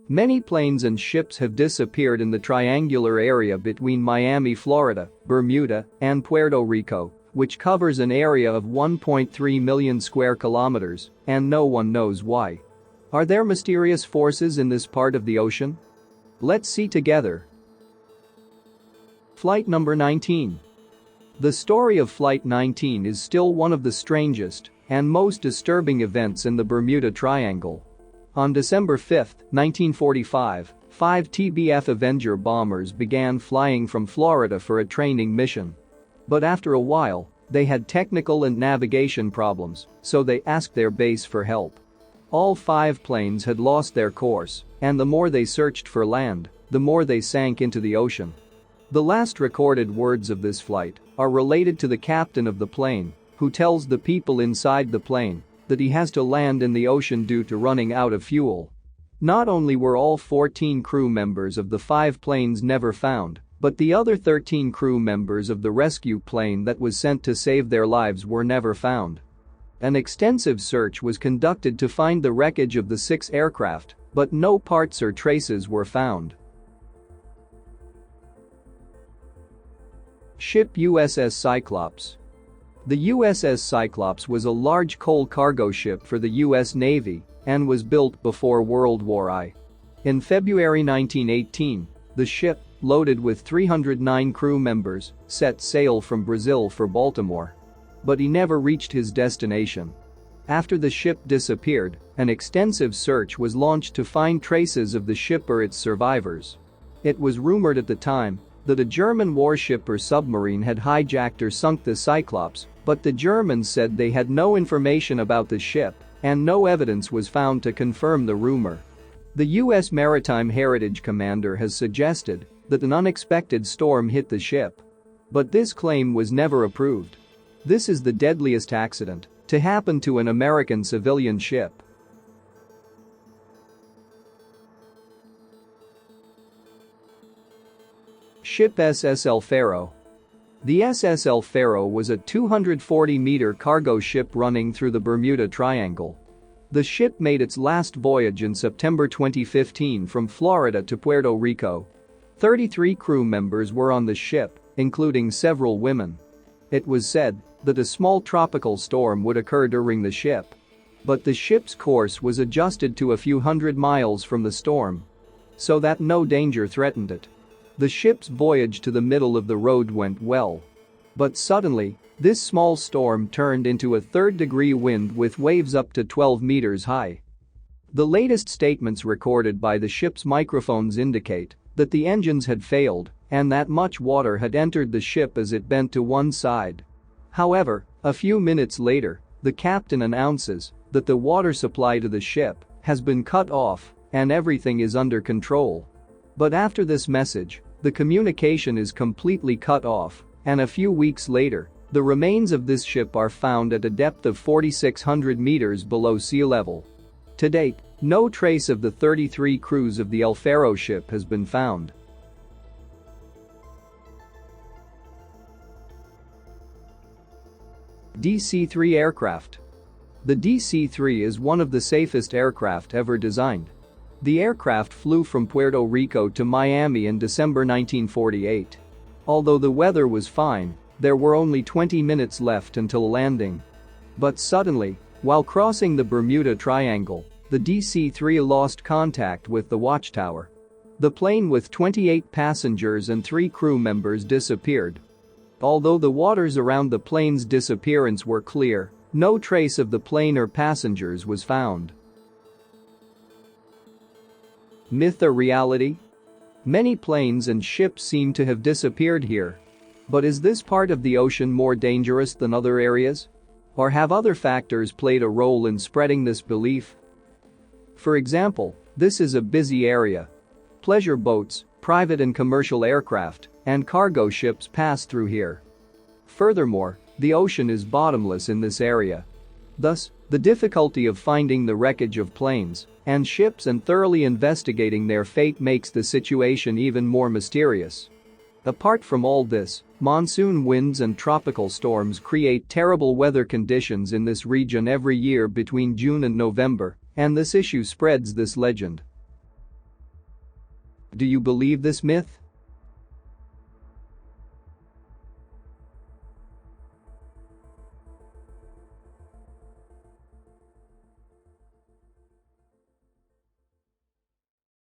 Many planes and ships have disappeared in the triangular area between Miami, Florida, Bermuda, and Puerto Rico, which covers an area of 1.3 million square kilometers, and no one knows why. Are there mysterious forces in this part of the ocean? Let's see together. Flight number 19. The story of Flight 19 is still one of the strangest and most disturbing events in the Bermuda Triangle. On December 5, 1945, 5 TBF Avenger bombers began flying from Florida for a training mission. But after a while, they had technical and navigation problems, so they asked their base for help. All 5 planes had lost their course, and the more they searched for land, the more they sank into the ocean. The last recorded words of this flight are related to the captain of the plane, who tells the people inside the plane that he has to land in the ocean due to running out of fuel. Not only were all 14 crew members of the 5 planes never found, but the other 13 crew members of the rescue plane that was sent to save their lives were never found. An extensive search was conducted to find the wreckage of the 6 aircraft, but no parts or traces were found. Ship U.S.S. Cyclops. The U.S.S. Cyclops was a large coal cargo ship for the U.S. Navy and was built before World War I. In February 1918, the ship, loaded with 309 crew members, set sail from Brazil for Baltimore. But he never reached his destination. After the ship disappeared, an extensive search was launched to find traces of the ship or its survivors. It was rumored at the time that a German warship or submarine had hijacked or sunk the Cyclops, but the Germans said they had no information about the ship, and no evidence was found to confirm the rumor. The U.S. Maritime Heritage Commander has suggested that an unexpected storm hit the ship. But this claim was never approved. This is the deadliest accident to happen to an American civilian ship. Ship S.S. Faro. The S.S. Faro was a 240-meter cargo ship running through the Bermuda Triangle. The ship made its last voyage in September 2015 from Florida to Puerto Rico. 33 crew members were on the ship, including several women. It was said that a small tropical storm would occur during the ship. But the ship's course was adjusted to a few hundred miles from the storm, so that no danger threatened it. The ship's voyage to the middle of the road went well. But suddenly, this small storm turned into a third-degree wind with waves up to 12 meters high. The latest statements recorded by the ship's microphones indicate that the engines had failed and that much water had entered the ship as it bent to one side. However, a few minutes later, the captain announces that the water supply to the ship has been cut off and everything is under control. But after this message, the communication is completely cut off, and a few weeks later, the remains of this ship are found at a depth of 4,600 meters below sea level. To date, no trace of the 33 crews of the Faro ship has been found. DC-3 aircraft. The DC-3 is one of the safest aircraft ever designed. The aircraft flew from Puerto Rico to Miami in December 1948. Although the weather was fine, there were only 20 minutes left until landing. But suddenly, while crossing the Bermuda Triangle, the DC-3 lost contact with the watchtower. The plane with 28 passengers and 3 crew members disappeared. Although the waters around the plane's disappearance were clear, no trace of the plane or passengers was found. Myth or reality? Many planes and ships seem to have disappeared here. But is this part of the ocean more dangerous than other areas? Or have other factors played a role in spreading this belief? For example, this is a busy area. Pleasure boats, private and commercial aircraft, and cargo ships pass through here. Furthermore, the ocean is bottomless in this area. Thus, the difficulty of finding the wreckage of planes and ships and thoroughly investigating their fate makes the situation even more mysterious. Apart from all this, monsoon winds and tropical storms create terrible weather conditions in this region every year between June and November, and this issue spreads this legend. Do you believe this myth?